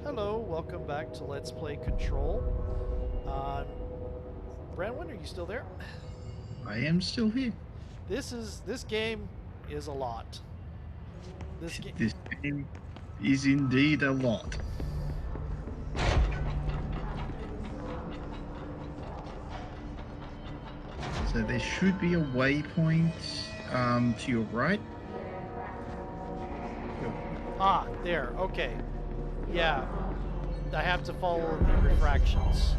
Hello, welcome back to Let's Play Control. Uh, Branwyn, are you still there? I am still here. This game is a lot. This game. This game is indeed a lot. So there should be a waypoint to your right. Ah, there. Okay. Yeah, I have to follow the refractions.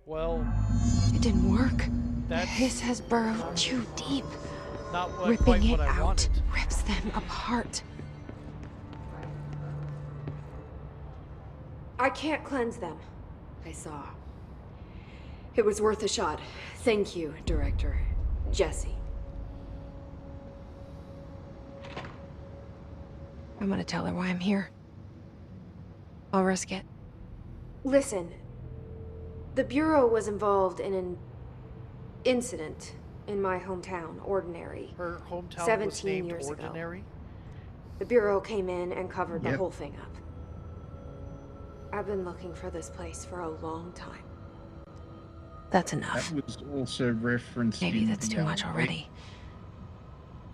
Well, it didn't work. That's Hiss has burrowed too deep. Not Ripping quite it what I out wanted. rips them apart. I can't cleanse them. I saw. It was worth a shot. Thank you, Director. Jesse. I'm gonna tell her why I'm here. I'll risk it. Listen. The Bureau was involved in an incident in my hometown, Ordinary. Her hometown 17 was named years Ordinary? ago. The Bureau came in and covered the Yep. whole thing up. I've been looking for this place for a long time. That's enough. That was also referenced Maybe in that's the too much Alan already.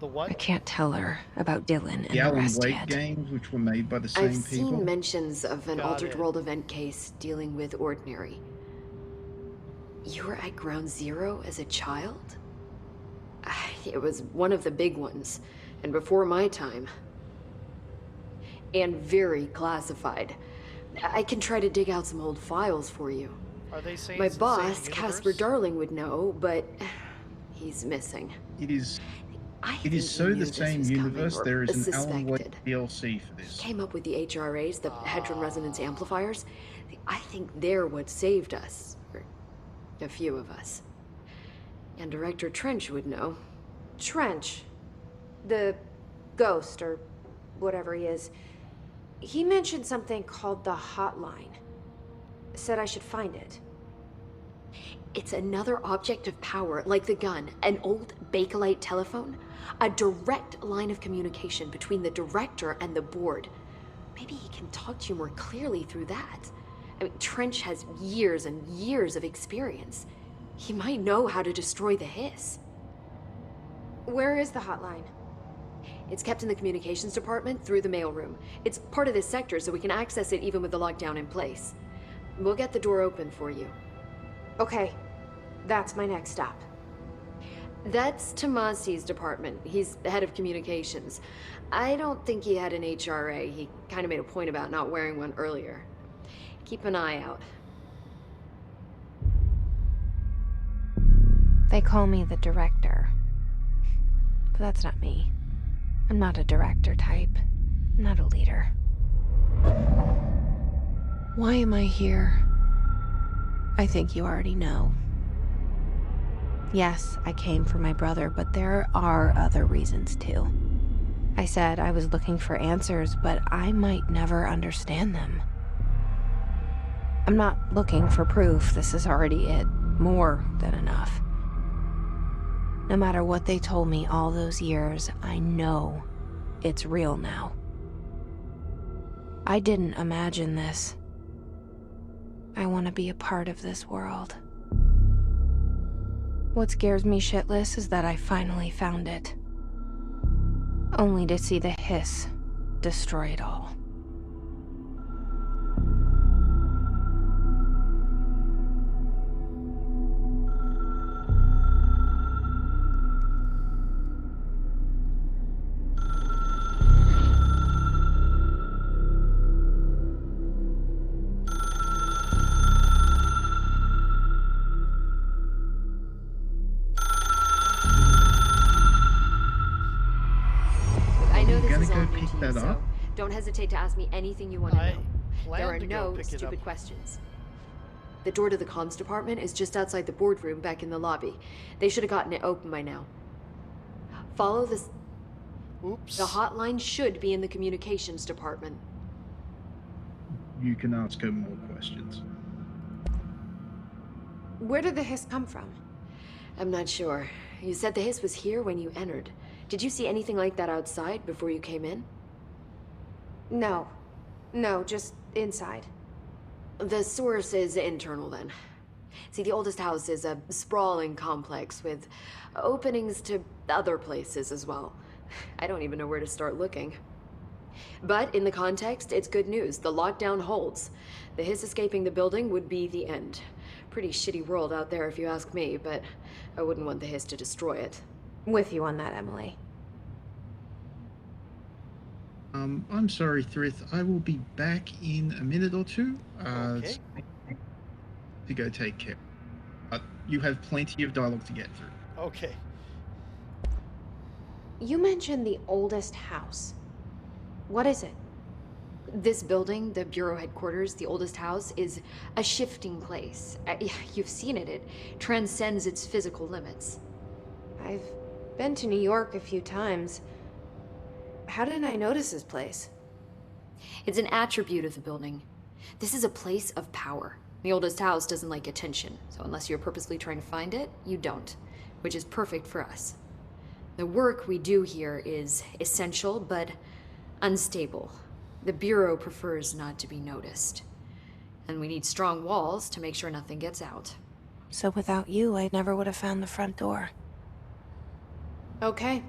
The I what? can't tell her about Dylan and The the Alan rest Wake yet. games, which were made by the same I've people. seen mentions of an Got altered it. world event case dealing with Ordinary. You were at Ground Zero as a child? It was one of the big ones, and before my time. And very classified. I can try to dig out some old files for you. Are they saying My it's the same boss, Casper universe? Darling, would know, but he's missing. It is I It think is he so knew the this same was coming, universe. or There is an Alan Wake suspected. DLC for this. Came up with the HRAs, the Hadron Resonance Amplifiers. I think they're what saved us. Or a few of us. And Director Trench would know. Trench? The ghost, or whatever he is. He mentioned something called the Hotline. Said I should find it. It's another object of power, like the gun, an old Bakelite telephone. A direct line of communication between the director and the board. Maybe he can talk to you more clearly through that. I mean, Trench has years and years of experience. He might know how to destroy the Hiss. Where is the hotline? It's kept in the communications department through the mailroom. It's part of this sector, so we can access it even with the lockdown in place. We'll get the door open for you. Okay, that's my next stop. That's Tomasi's department. He's the head of communications. I don't think he had an HRA. He kind of made a point about not wearing one earlier. Keep an eye out. They call me the director. But that's not me. I'm not a director type. I'm not a leader. Why am I here? I think you already know. Yes, I came for my brother, but there are other reasons too. I said I was looking for answers, but I might never understand them. I'm not looking for proof. This is already it. More than enough. No matter what they told me all those years, I know it's real now. I didn't imagine this. I want to be a part of this world. What scares me shitless is that I finally found it. Only to see the Hiss destroy it all. I know You this gonna is go all new pick to you, that so up? don't hesitate to ask me anything you want to I know. plan There are to go no pick it stupid up. questions. The door to the comms department is just outside the boardroom back in the lobby. They should have gotten it open by now. Follow this. Oops. The hotline should be in the communications department. You can ask her more questions. Where did the hiss come from? I'm not sure. You said the hiss was here when you entered. Did you see anything like that outside before you came in? No. No, just inside. The source is internal then. See, the oldest house is a sprawling complex with openings to other places as well. I don't even know where to start looking. But in the context, it's good news. The lockdown holds. The hiss escaping the building would be the end. Pretty shitty world out there if you ask me, but I wouldn't want the hiss to destroy it. With you on that, Emily. I'm sorry, Thrith. I will be back in a minute or two. Okay. To go take care. You have plenty of dialogue to get through. Okay. You mentioned the oldest house. What is it? This building, the Bureau headquarters, the oldest house, is a shifting place. You've seen it. It transcends its physical limits. I've been to New York a few times. How didn't I notice this place? It's an attribute of the building. This is a place of power. The oldest house doesn't like attention, so unless you're purposely trying to find it, you don't, which is perfect for us. The work we do here is essential, but unstable. The Bureau prefers not to be noticed. And we need strong walls to make sure nothing gets out. So without you, I never would have found the front door. Okay.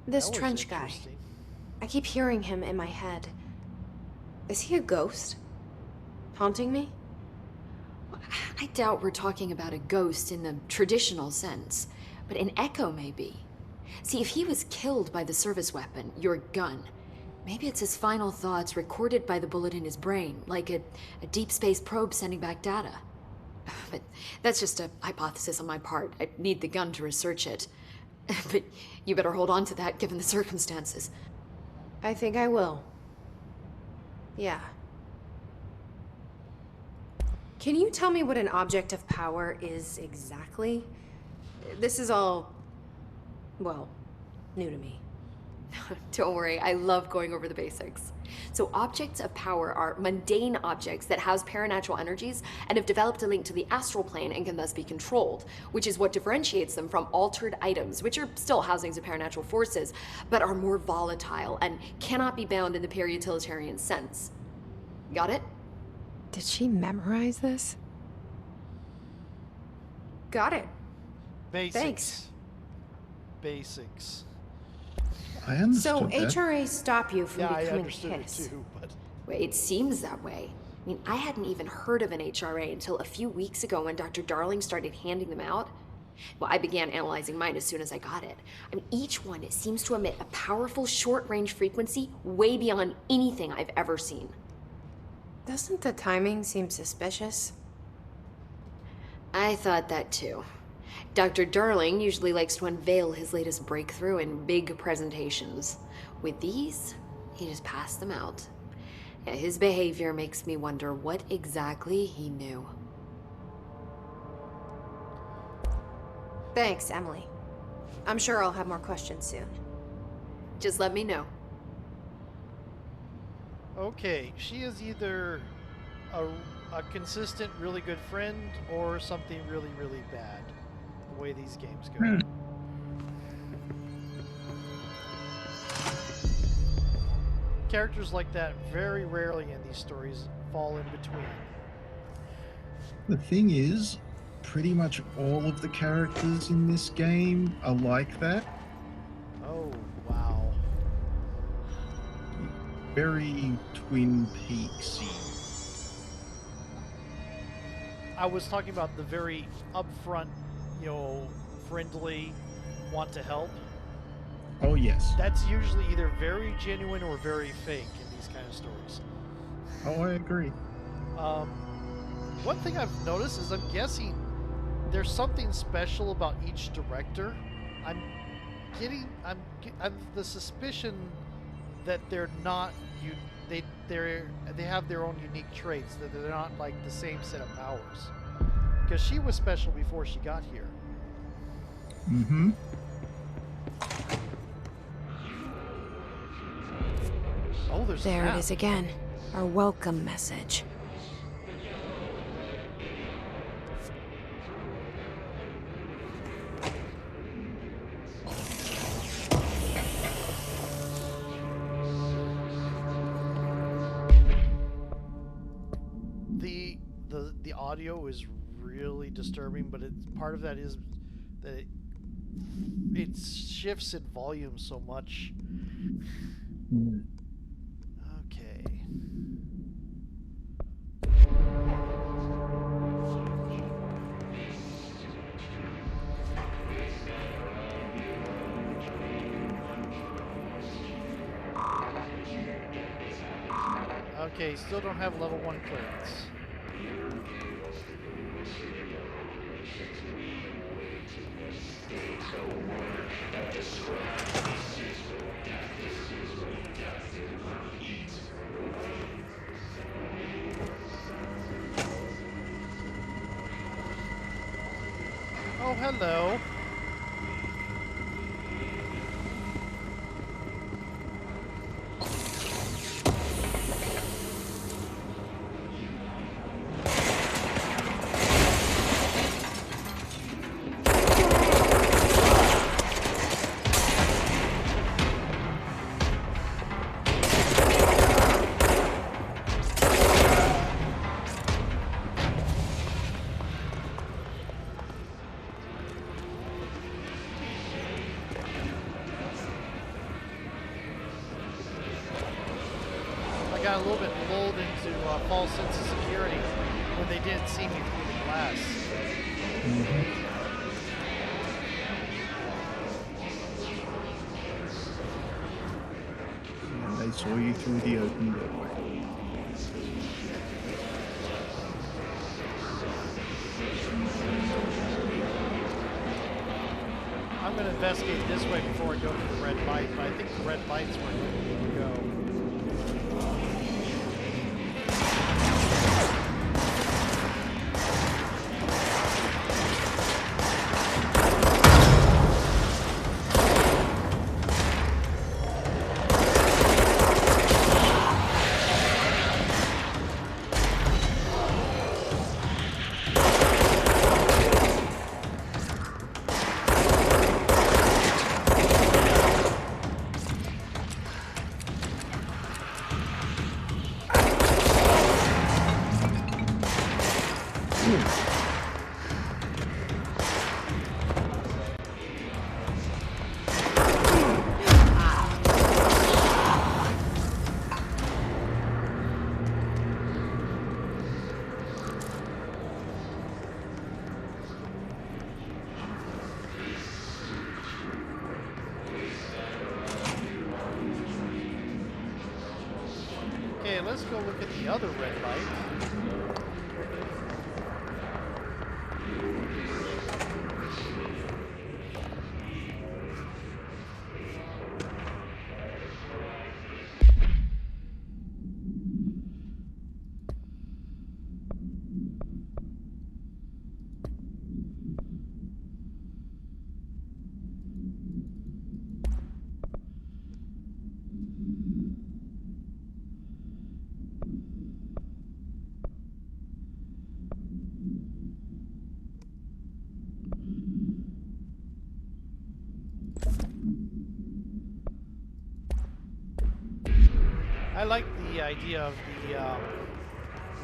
This That was Trench guy. interesting. I keep hearing him in my head. Is he a ghost? Haunting me? I doubt we're talking about a ghost in the traditional sense, but an echo maybe. See, if he was killed by the service weapon, your gun, maybe it's his final thoughts recorded by the bullet in his brain, like a deep space probe sending back data. But that's just a hypothesis on my part. I need the gun to research it. But you better hold on to that given the circumstances. I think I will. Yeah. Can you tell me what an object of power is exactly? This is all, well, new to me. Don't worry, I love going over the basics. So objects of power are mundane objects that house paranatural energies and have developed a link to the astral plane and can thus be controlled, which is what differentiates them from altered items, which are still housings of paranatural forces, but are more volatile and cannot be bound in the peri-utilitarian sense. Got it? Did she memorize this? Got it. Basics. Thanks. Basics. I understood So that. HRA stop you from Yeah, I becoming understood it Hiss. too, but Wait, it seems that way. I mean, I hadn't even heard of an HRA until a few weeks ago when Dr. Darling started handing them out. Well, I began analyzing mine as soon as I got it. I mean, each one it seems to emit a powerful short-range frequency way beyond anything I've ever seen. Doesn't the timing seem suspicious? I thought that too. Dr. Darling usually likes to unveil his latest breakthrough in big presentations. With these, he just passed them out. Yeah, his behavior makes me wonder what exactly he knew. Thanks, Emily. I'm sure I'll have more questions soon. Just let me know. okay, she is either a consistent, really good friend or something really, really bad. The way these games go. Characters like that very rarely in these stories fall in between. The thing is, pretty much all of the characters in this game are like that. Oh, wow. Very Twin Peaksy. I was talking about the very upfront, friendly, want to help. Oh yes. That's usually either very genuine or very fake in these kind of stories. Oh, I agree. One thing I've noticed is I'm guessing there's something special about each director. I'm the suspicion that they're not they have their own unique traits, that they're not like the same set of powers. Because she was special before she got here. Mm-hmm. Oh, there's a There map. it is again. Our welcome message. The audio is really disturbing, but part of that is that it shifts in volume so much. Mm. Okay. Okay, still don't have level 1 clearance. Oh, hello. I got a little bit lulled into a false sense of security when they didn't see me through the glass. Mm-hmm. And they saw you through the open doorway. I'm going to investigate this way before I go to the red light, but I think the red light's where I need to go. Okay, let's go look at the other red light. I like the idea of the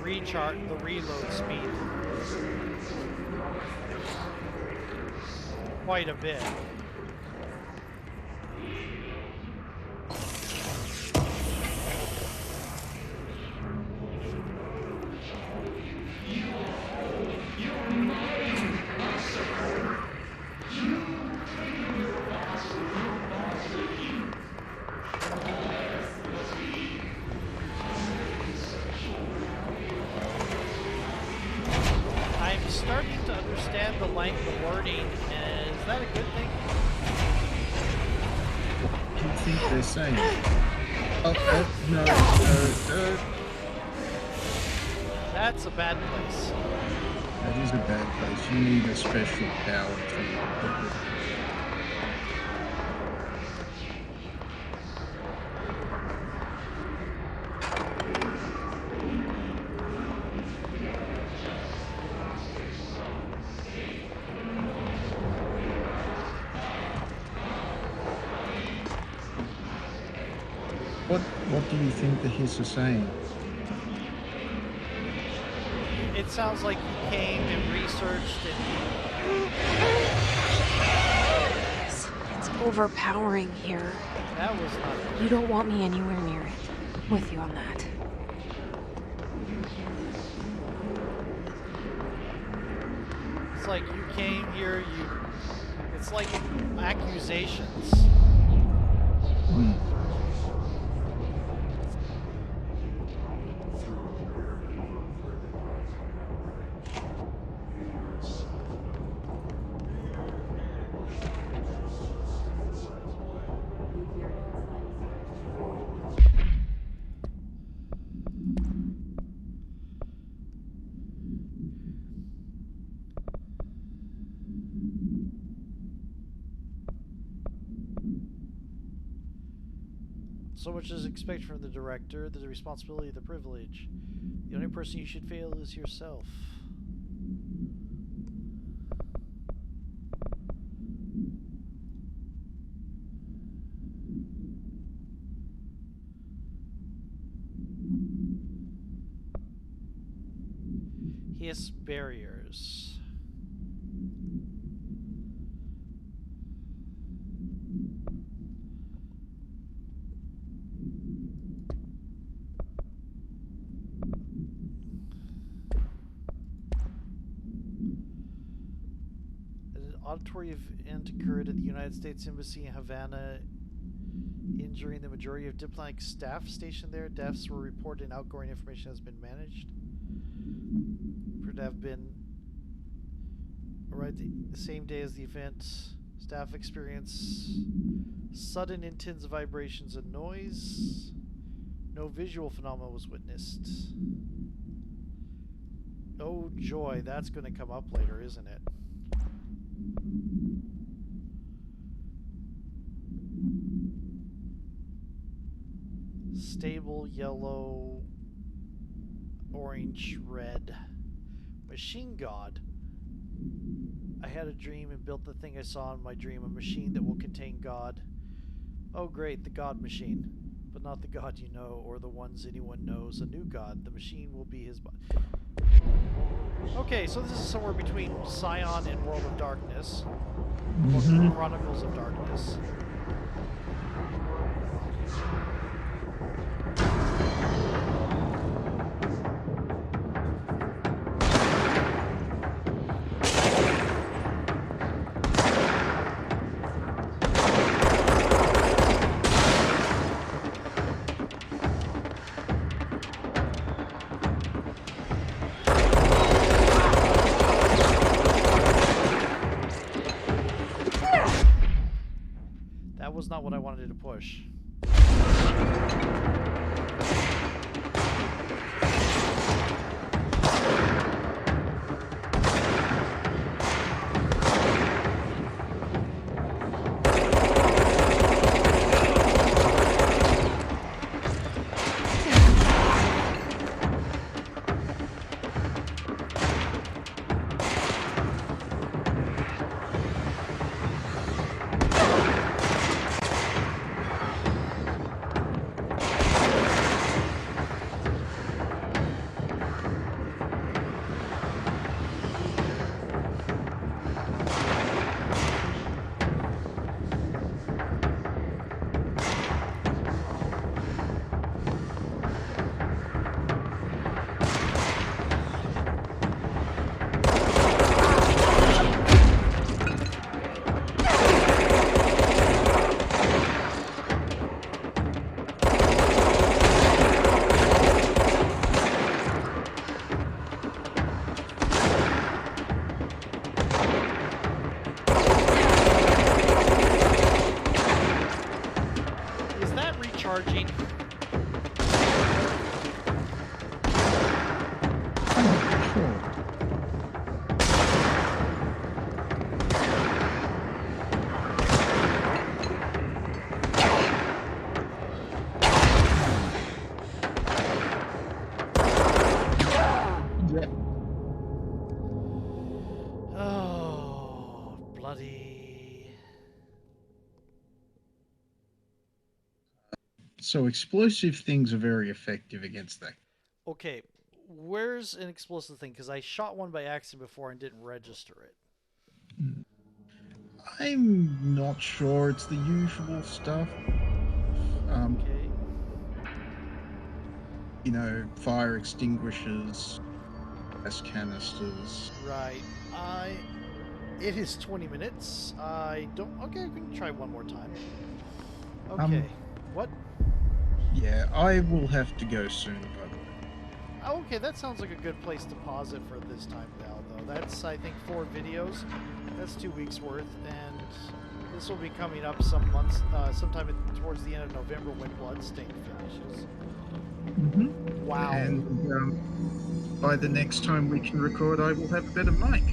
reload speed quite a bit. I'm starting to understand the wording. Is that a good thing? What do you think they're saying? No. That's a bad place. That is a bad place. You need a special power to put it. What do you think the hiss is saying? It sounds like you came and researched and It's overpowering here. that was not. You don't want me anywhere near it. With you on that. It's like you came here, it's like accusations. Hmm. So much is expected from the director, the responsibility, the privilege. The only person you should fail is yourself. Hiss barriers. An auditory event occurred at the United States Embassy in Havana, injuring the majority of diplomatic staff stationed there. Deaths were reported and outgoing information has been managed. To have been arrived the same day as the event. Staff experience sudden intense vibrations and noise. No visual phenomena was witnessed. Oh joy, that's going to come up later, isn't it? Stable yellow, orange, red. Machine God. I had a dream and built the thing I saw in my dream, a machine that will contain God. Oh great, the God machine. But not the God you know, or the ones anyone knows. A new God. The machine will be his body. Okay, so this is somewhere between Scion and World of Darkness. Or Chronicles of Darkness. That was not what I wanted to push. Charging. Oh, bloody. So explosive things are very effective against that. Okay, where's an explosive thing? Because I shot one by accident before and didn't register it. I'm not sure. It's the usual stuff. Okay. You know, fire extinguishers, gas canisters. Right. It is 20 minutes. I don't. Okay, I can try one more time. Okay. What? Yeah, I will have to go soon, by the way. Oh, okay, that sounds like a good place to pause it for this time now, though. That's, I think, 4 videos. That's 2 weeks worth, and this will be coming up some months, sometime towards the end of November when Bloodstain finishes. Mm-hmm. Wow. And by the next time we can record, I will have a better mic.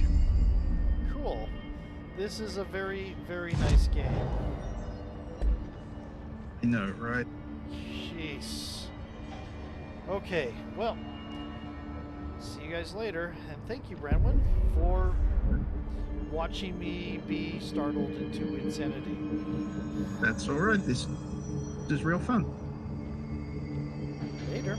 Cool. This is a very, very nice game. I know, right? Jeez. Okay, well, see you guys later, and thank you, Branwyn, for watching me be startled into insanity. That's all right. This is real fun. Later.